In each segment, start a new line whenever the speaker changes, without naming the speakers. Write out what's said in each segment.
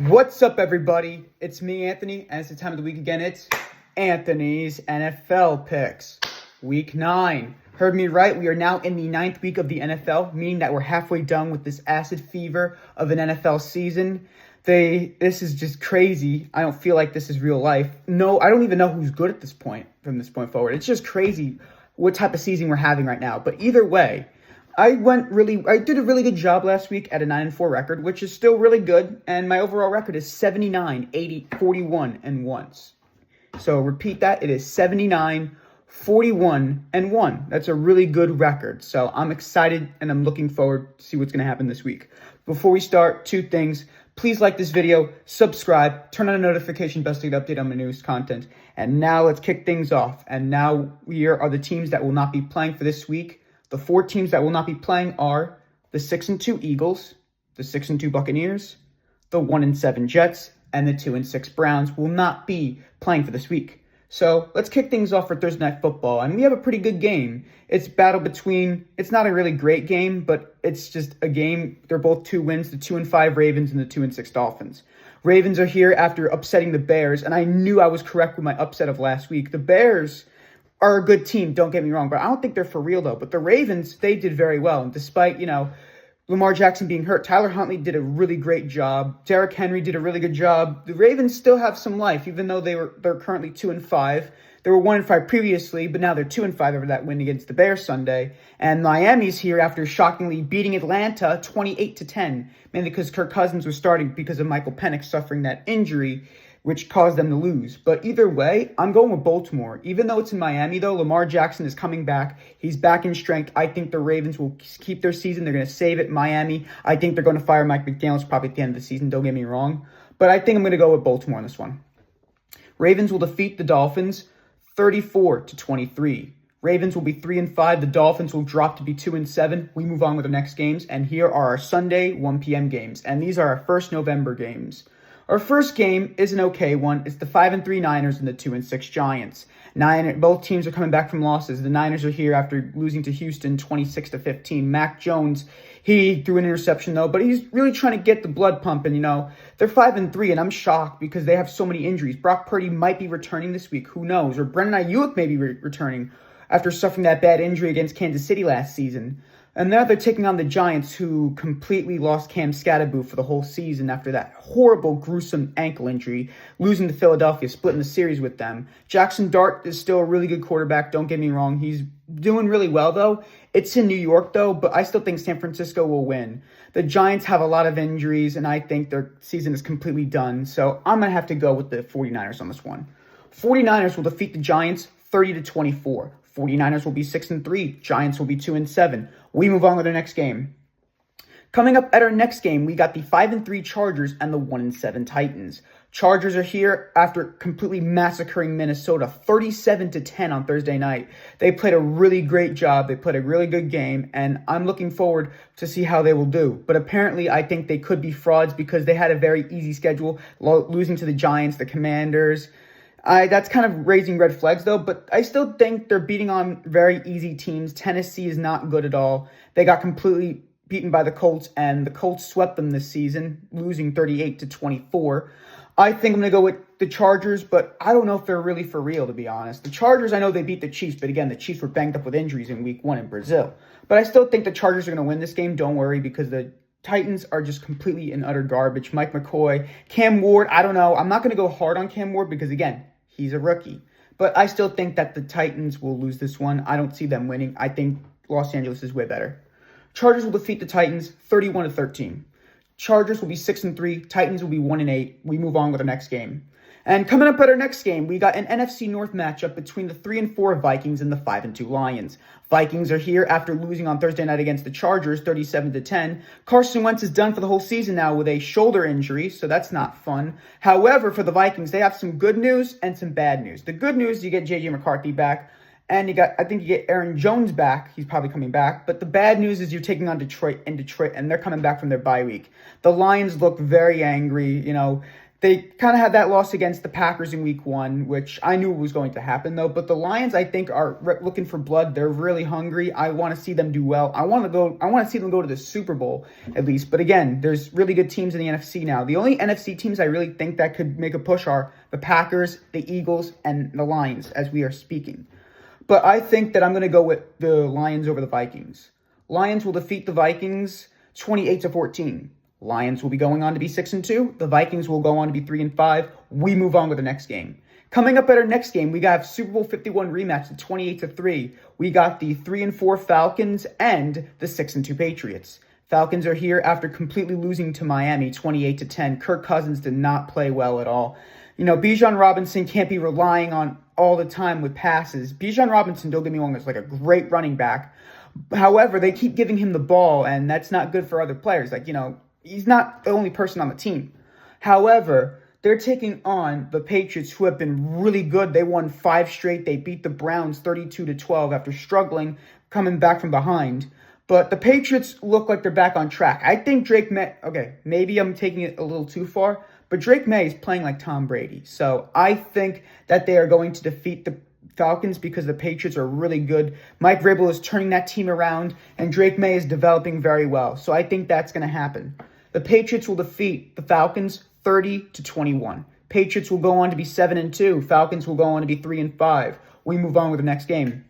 What's up, everybody? It's me, Anthony, and it's the time of the week again. It's Anthony's NFL Picks. Week 9. Heard me right. We are now in the 9th week of the NFL, meaning that we're halfway done with this acid fever of an NFL season. This is just crazy. I don't feel like this is real life. No, I don't even know who's good at this point, from this point forward. It's just crazy what type of season we're having right now. But either way, I did a really good job last week at a 9-4 record, which is still really good, and my overall record is 79, 80, 41, and 1. So repeat that, it is 79, 41, and 1. That's a really good record. So I'm excited and I'm looking forward to see what's going to happen this week. Before we start, 2 things. Please like this video, subscribe, turn on a notification bell to get updated on my newest content. And now let's kick things off. And now here are the teams that will not be playing for this week. The 4 teams that will not be playing are the 6-2 Eagles, the 6-2 Buccaneers, the 1-7 Jets, and the 2-6 Browns will not be playing for this week. So let's kick things off for Thursday Night Football, and we have a pretty good game. It's not a really great game, but it's just a game. They're both 2 wins, the 2-5 Ravens and the 2-6 Dolphins. Ravens are here after upsetting the Bears, and I knew I was correct with my upset of last week. The Bears are a good team, don't get me wrong, but I don't think they're for real, though. But the Ravens, they did very well. And despite, Lamar Jackson being hurt, Tyler Huntley did a really great job. Derrick Henry did a really good job. The Ravens still have some life, even though they're currently 2-5. They were 1-5 previously, but now they're 2-5 over that win against the Bears Sunday. And Miami's here after shockingly beating Atlanta 28-10, mainly because Kirk Cousins was starting because of Michael Penix suffering that injury, which caused them to lose. But either way, I'm going with Baltimore. Even though it's in Miami, though, Lamar Jackson is coming back. He's back in strength. I think the Ravens will keep their season. They're going to save it. Miami, I think they're going to fire Mike McDaniels probably at the end of the season. Don't get me wrong. But I think I'm going to go with Baltimore on this one. Ravens will defeat the Dolphins 34-23. Ravens will be 3-5. The Dolphins will drop to be 2-7. We move on with the next games. And here are our Sunday 1 p.m. games. And these are our first November games. Our first game is an okay one. It's the 5-3 Niners and the 2-6 Giants. Both teams are coming back from losses. The Niners are here after losing to Houston 26-15. Mac Jones, he threw an interception though, but he's really trying to get the blood pumping. They're 5-3, and I'm shocked because they have so many injuries. Brock Purdy might be returning this week. Who knows? Or Brandon Ayuk may be returning after suffering that bad injury against Kansas City last season. And now they're taking on the Giants, who completely lost Cam Scatterboo for the whole season after that horrible, gruesome ankle injury, losing to Philadelphia, splitting the series with them. Jackson Dart is still a really good quarterback, don't get me wrong. He's doing really well, though. It's in New York, though, but I still think San Francisco will win. The Giants have a lot of injuries, and I think their season is completely done. So I'm going to have to go with the 49ers on this one. 49ers will defeat the Giants 30-24. 49ers will be 6-3. Giants will be 2-7. We move on to the next game. Coming up at our next game, we got the 5-3 Chargers and the 1-7 Titans. Chargers are here after completely massacring Minnesota 37-10 on Thursday night. They played a really great job. They played a really good game, and I'm looking forward to see how they will do. But apparently, I think they could be frauds because they had a very easy schedule, losing to the Giants, the Commanders. That's kind of raising red flags, though, but I still think they're beating on very easy teams. Tennessee is not good at all. They got completely beaten by the Colts, and the Colts swept them this season, losing 38-24. I think I'm going to go with the Chargers, but I don't know if they're really for real, to be honest. The Chargers, I know they beat the Chiefs, but again, the Chiefs were banged up with injuries in week 1 in Brazil. But I still think the Chargers are going to win this game. Don't worry, because the Titans are just completely and utter garbage. Mike McCoy, Cam Ward, I don't know. I'm not going to go hard on Cam Ward because, again, he's a rookie. But I still think that the Titans will lose this one. I don't see them winning. I think Los Angeles is way better. Chargers will defeat the Titans 31-13. Chargers will be 6-3. Titans will be 1-8. We move on with the next game. And coming up at our next game, we got an NFC North matchup between the 3-4 Vikings and the 5-2 Lions. Vikings are here after losing on Thursday night against the Chargers 37-10. Carson Wentz is done for the whole season now with a shoulder injury, so that's not fun. However, for the Vikings, they have some good news and some bad news. The good news, you get J.J. McCarthy back, and I think you get Aaron Jones back. He's probably coming back. But the bad news is you're taking on Detroit, and they're coming back from their bye week. The Lions look very angry, They kind of had that loss against the Packers in week 1, which I knew was going to happen, though. But the Lions, I think, are looking for blood. They're really hungry. I want to see them do well. I want to see them go to the Super Bowl, at least. But again, there's really good teams in the NFC now. The only NFC teams I really think that could make a push are the Packers, the Eagles, and the Lions, as we are speaking. But I think that I'm going to go with the Lions over the Vikings. Lions will defeat the Vikings 28-14. Lions will be going on to be 6-2. The Vikings will go on to be 3-5. We move on with the next game. Coming up at our next game, we got Super Bowl 51 rematch at 28-3. We got the 3-4 Falcons and the 6-2 Patriots. Falcons are here after completely losing to Miami 28-10. Kirk Cousins did not play well at all. Bijan Robinson can't be relying on all the time with passes. Bijan Robinson, don't get me wrong, is like a great running back. However, they keep giving him the ball, and that's not good for other players. He's not the only person on the team. However, they're taking on the Patriots, who have been really good. They won 5 straight. They beat the Browns 32-12 after struggling, coming back from behind. But the Patriots look like they're back on track. I think Drake May, maybe I'm taking it a little too far, but Drake May is playing like Tom Brady. So I think that they are going to defeat the Falcons because the Patriots are really good. Mike Vrabel is turning that team around, and Drake May is developing very well. So I think that's going to happen. The Patriots will defeat the Falcons 30-21. Patriots will go on to be 7-2. Falcons will go on to be 3-5. We move on with the next game.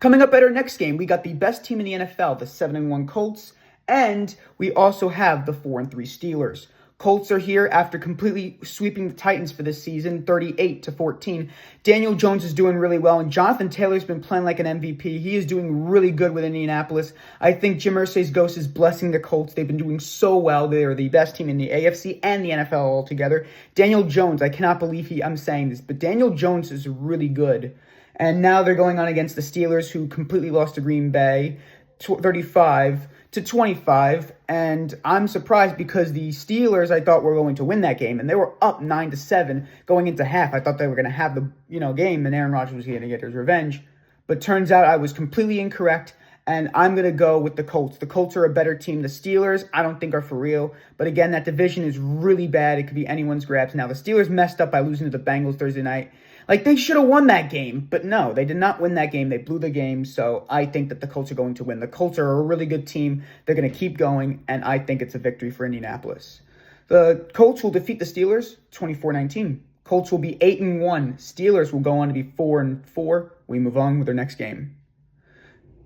Coming up at our next game, we got the best team in the NFL, the 7-1 Colts, and we also have the 4-3 Steelers. Colts are here after completely sweeping the Titans for this season, 38-14. Daniel Jones is doing really well, and Jonathan Taylor's been playing like an MVP. He is doing really good with Indianapolis. I think Jim Irsay's ghost is blessing the Colts. They've been doing so well. They are the best team in the AFC and the NFL altogether. Daniel Jones, I cannot believe I'm saying this, but Daniel Jones is really good. And now they're going on against the Steelers, who completely lost to Green Bay, 35-25, and I'm surprised because the Steelers, I thought, were going to win that game, and they were up 9-7 going into half. I thought they were going to have the game, and Aaron Rodgers was going to get his revenge, but turns out I was completely incorrect, and I'm going to go with the Colts. The Colts are a better team. The Steelers, I don't think, are for real, but again, that division is really bad. It could be anyone's grabs. Now, the Steelers messed up by losing to the Bengals Thursday night. They should have won that game, but no, they did not win that game. They blew the game, so I think that the Colts are going to win. The Colts are a really good team. They're going to keep going, and I think it's a victory for Indianapolis. The Colts will defeat the Steelers 24-19. Colts will be 8-1. Steelers will go on to be 4-4. We move on with our next game.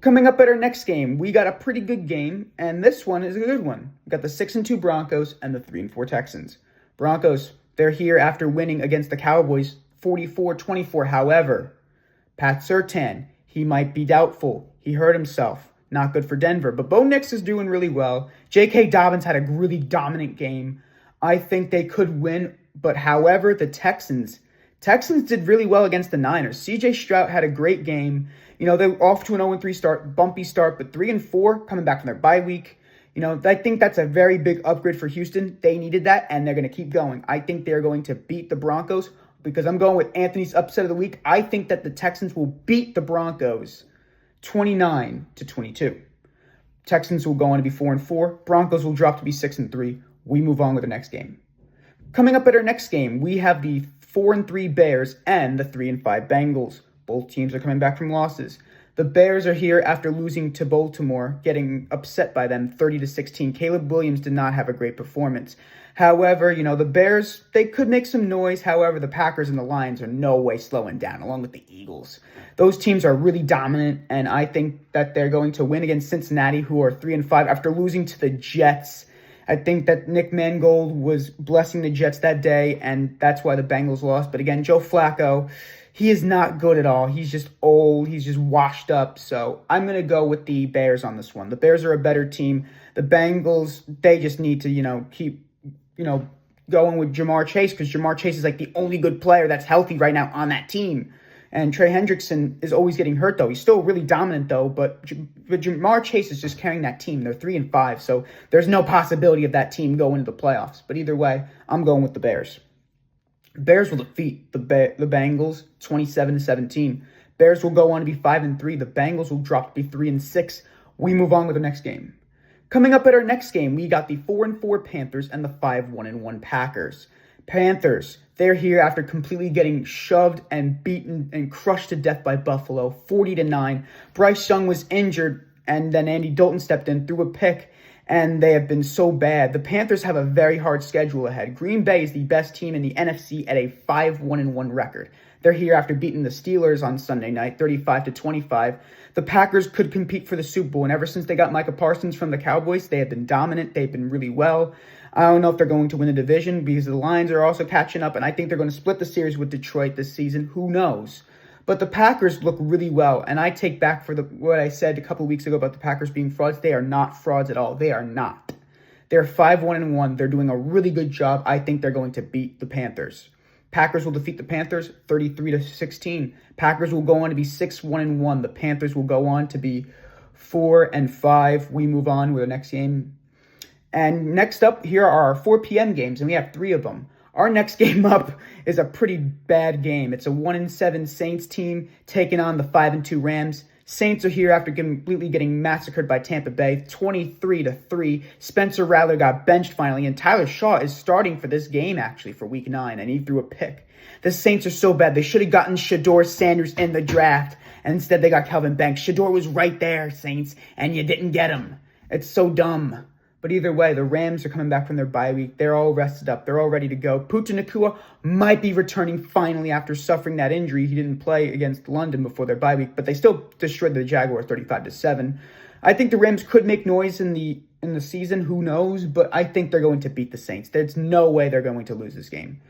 Coming up at our next game, we got a pretty good game, and this one is a good one. We got the 6-2 Broncos and the 3-4 Texans. Broncos, they're here after winning against the Cowboys 44-24. However, Pat Surtain, he might be doubtful. He hurt himself. Not good for Denver. But Bo Nix is doing really well. J.K. Dobbins had a really dominant game. I think they could win. But however, the Texans did really well against the Niners. C.J. Stroud had a great game. They were off to an 0-3 start, bumpy start, but 3-4 coming back from their bye week. I think that's a very big upgrade for Houston. They needed that, and they're going to keep going. I think they're going to beat the Broncos because I'm going with Anthony's upset of the week. I think that the Texans will beat the Broncos 29-22. Texans will go on to be 4-4. Broncos will drop to be 6-3. We move on with the next game. Coming up at our next game, we have the 4-3 Bears and the 3-5 Bengals. Both teams are coming back from losses. The Bears are here after losing to Baltimore, getting upset by them 30-16. Caleb Williams did not have a great performance. However, the Bears, they could make some noise. However, the Packers and the Lions are no way slowing down, along with the Eagles. Those teams are really dominant, and I think that they're going to win against Cincinnati, who are 3-5 after losing to the Jets. I think that Nick Mangold was blessing the Jets that day, and that's why the Bengals lost. But again, Joe Flacco, he is not good at all. He's just old. He's just washed up. So I'm going to go with the Bears on this one. The Bears are a better team. The Bengals, they just need to, keep, going with Jamar Chase because Jamar Chase is like the only good player that's healthy right now on that team. And Trey Hendrickson is always getting hurt, though. He's still really dominant, though. But Jamar Chase is just carrying that team. They're 3-5, so there's no possibility of that team going into the playoffs. But either way, I'm going with the Bears. Bears will defeat the Bengals 27-17. Bears will go on to be 5-3. The Bengals will drop to be 3-6. We move on with the next game. Coming up at our next game, we got the 4-4 Panthers and the 5-1-1 Packers. Panthers, they're here after completely getting shoved and beaten and crushed to death by Buffalo, 40-9. Bryce Young was injured, and then Andy Dalton stepped in, threw a pick, and they have been so bad. The Panthers have a very hard schedule ahead. Green Bay is the best team in the NFC at a 5-1-1 record. They're here after beating the Steelers on Sunday night, 35-25. The Packers could compete for the Super Bowl, and ever since they got Micah Parsons from the Cowboys, they have been dominant. They've been really well. I don't know if they're going to win the division because the Lions are also catching up, and I think they're going to split the series with Detroit this season. Who knows? But the Packers look really well, and I take back what I said a couple weeks ago about the Packers being frauds. They are not frauds at all. They are not. They're 5-1-1. They're doing a really good job. I think they're going to beat the Panthers. Packers will defeat the Panthers 33-16. Packers will go on to be 6-1-1. The Panthers will go on to be 4-5. We move on with the next game. And next up, here are our 4 p.m. games, and we have 3 of them. Our next game up is a pretty bad game. It's a 1-7 Saints team taking on the 5-2 Rams. Saints are here after completely getting massacred by Tampa Bay, 23-3. Spencer Rattler got benched finally, and Tyler Shaw is starting for this game, actually, for Week 9, and he threw a pick. The Saints are so bad. They should have gotten Shedeur Sanders in the draft, and instead they got Kelvin Banks. Shedeur was right there, Saints, and you didn't get him. It's so dumb. But either way, the Rams are coming back from their bye week. They're all rested up. They're all ready to go. Puka Nacua might be returning finally after suffering that injury. He didn't play against London before their bye week, but they still destroyed the Jaguars 35-7. I think the Rams could make noise in the season. Who knows? But I think they're going to beat the Saints. There's no way they're going to lose this game.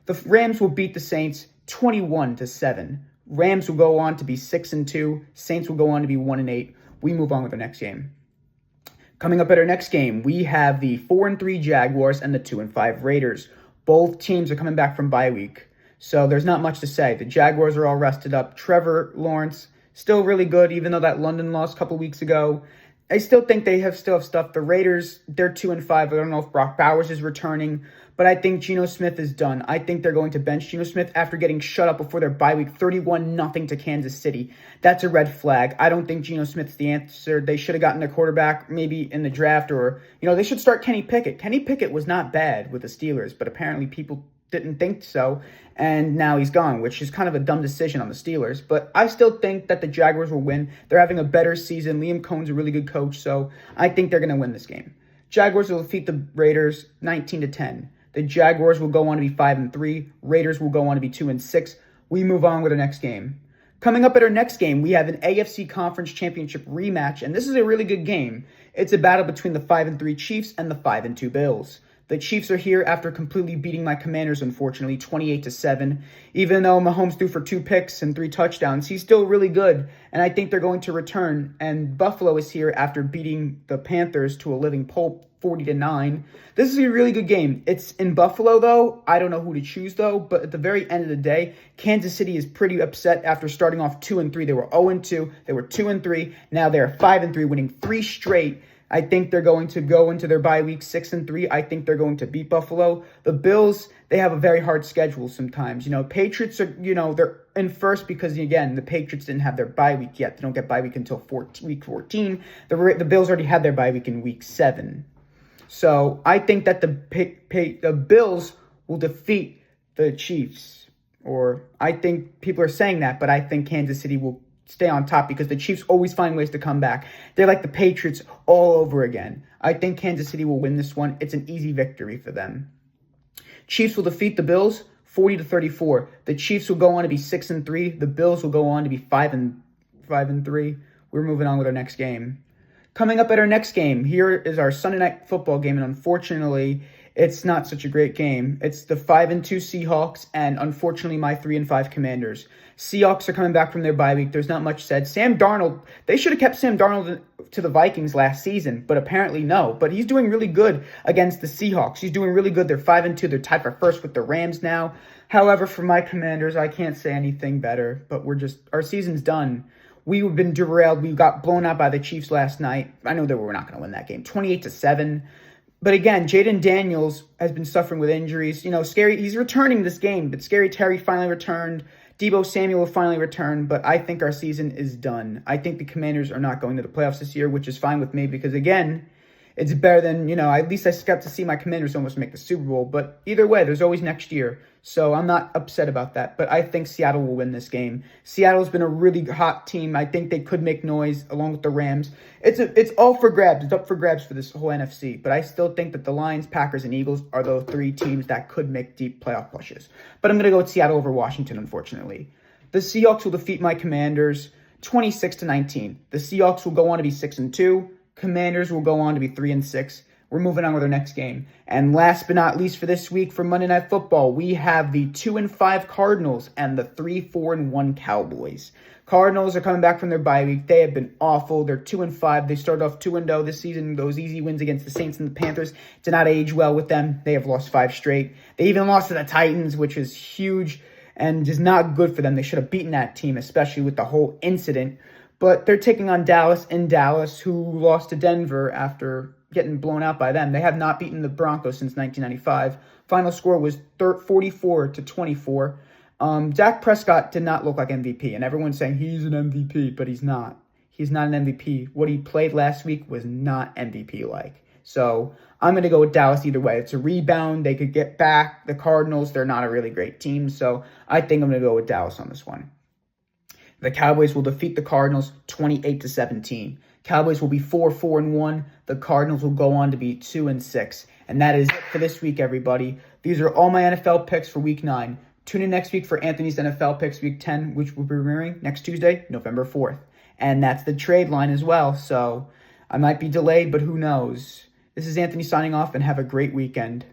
The Rams will beat the Saints 21-7. Rams will go on to be 6-2. Saints will go on to be 1-8. We move on with the next game. Coming up at our next game, we have the 4-3 Jaguars and the 2-5 Raiders. Both teams are coming back from bye week, so there's not much to say. The Jaguars are all rested up. Trevor Lawrence, still really good, even though that London loss a couple weeks ago. I still think they still have stuff. The Raiders, they're 2-5. I don't know if Brock Bowers is returning, but I think Geno Smith is done. I think they're going to bench Geno Smith after getting shut up before their bye week, 31-0 to Kansas City. That's a red flag. I don't think Geno Smith's the answer. They should have gotten a quarterback maybe in the draft, or, they should start Kenny Pickett. Kenny Pickett was not bad with the Steelers, but apparently people didn't think so, and now he's gone, which is kind of a dumb decision on the Steelers. But I still think that the Jaguars will win. They're having a better season. Liam Cohn's a really good coach, so I think they're going to win this game. Jaguars will defeat the Raiders 19-10. The Jaguars will go on to be 5-3. Raiders will go on to be 2-6. We move on with our next game. Coming up at our next game, we have an AFC Conference Championship rematch, and this is a really good game. It's a battle between the 5-3 Chiefs and the 5-2 Bills. The Chiefs are here after completely beating my Commanders, unfortunately, 28-7. Even though Mahomes threw for 2 picks and 3 touchdowns, he's still really good, and I think they're going to return. And Buffalo is here after beating the Panthers to a living pulp, 40-9. This is a really good game. It's in Buffalo, though. I don't know who to choose, though, but at the very end of the day, Kansas City is pretty upset after starting off 2-3. They were 0-2. They were 2-3. Now they're 5-3, winning 3 straight. I think they're going to go into their bye week 6-3. I think they're going to beat Buffalo. The Bills, they have a very hard schedule sometimes. Patriots are, they're in first because, again, the Patriots didn't have their bye week yet. They don't get bye week until week 14. The Bills already had their bye week in week 7. So I think that the Bills will defeat the Chiefs. Or I think people are saying that, but I think Kansas City will stay on top because the Chiefs always find ways to come back. They're like the Patriots all over again. I think Kansas City will win this one. It's an easy victory for them. Chiefs will defeat the Bills 40-34. The Chiefs will go on to be 6-3. The Bills will go on to be 5-3. We're moving on with our next game. Coming up at our next game, here is our Sunday Night Football game, and unfortunately, it's not such a great game. It's the 5-2 Seahawks and, unfortunately, my 3-5 Commanders. Seahawks are coming back from their bye week. There's not much said. Sam Darnold, they should have kept Sam Darnold to the Vikings last season, but apparently no. But he's doing really good against the Seahawks. He's doing really good. They're 5-2. They're tied for first with the Rams now. However, for my Commanders, I can't say anything better, but our season's done. We've been derailed. We got blown out by the Chiefs last night. I know that we're not going to win that game. 28-7. But again, Jaden Daniels has been suffering with injuries. He's returning this game, but Scary Terry finally returned. Deebo Samuel finally returned, but I think our season is done. I think the Commanders are not going to the playoffs this year, which is fine with me because, again, it's better than, at least I got to see my Commanders almost make the Super Bowl. But either way, there's always next year. So I'm not upset about that. But I think Seattle will win this game. Seattle's been a really hot team. I think they could make noise along with the Rams. It's all for grabs. It's up for grabs for this whole NFC. But I still think that the Lions, Packers, and Eagles are the three teams that could make deep playoff pushes. But I'm going to go with Seattle over Washington, unfortunately. The Seahawks will defeat my Commanders 26-19. The Seahawks will go on to be 6-2. Commanders will go on to be 3-6. We're moving on with our next game. And last but not least for this week for Monday Night Football, we have the 2-5 Cardinals and the 3-4-1 Cowboys. Cardinals are coming back from their bye week. They have been awful. They're 2-5. They started off 2-0 this season. Those easy wins against the Saints and the Panthers did not age well with them. They have lost 5 straight. They even lost to the Titans, which is huge and is not good for them. They should have beaten that team, especially with the whole incident. But they're taking on Dallas in Dallas, who lost to Denver after getting blown out by them. They have not beaten the Broncos since 1995. Final score was 44-24. Dak Prescott did not look like MVP, and everyone's saying he's an MVP, but he's not. He's not an MVP. What he played last week was not MVP-like. So I'm going to go with Dallas either way. It's a rebound. They could get back. The Cardinals, they're not a really great team, so I think I'm going to go with Dallas on this one. The Cowboys will defeat the Cardinals 28-17. Cowboys will be 4-1. The Cardinals will go on to be 2-6. And that is it for this week, everybody. These are all my NFL picks for Week 9. Tune in next week for Anthony's NFL picks Week 10, which will be premiering next Tuesday, November 4th. And that's the trade line as well. So I might be delayed, but who knows? This is Anthony signing off, and have a great weekend.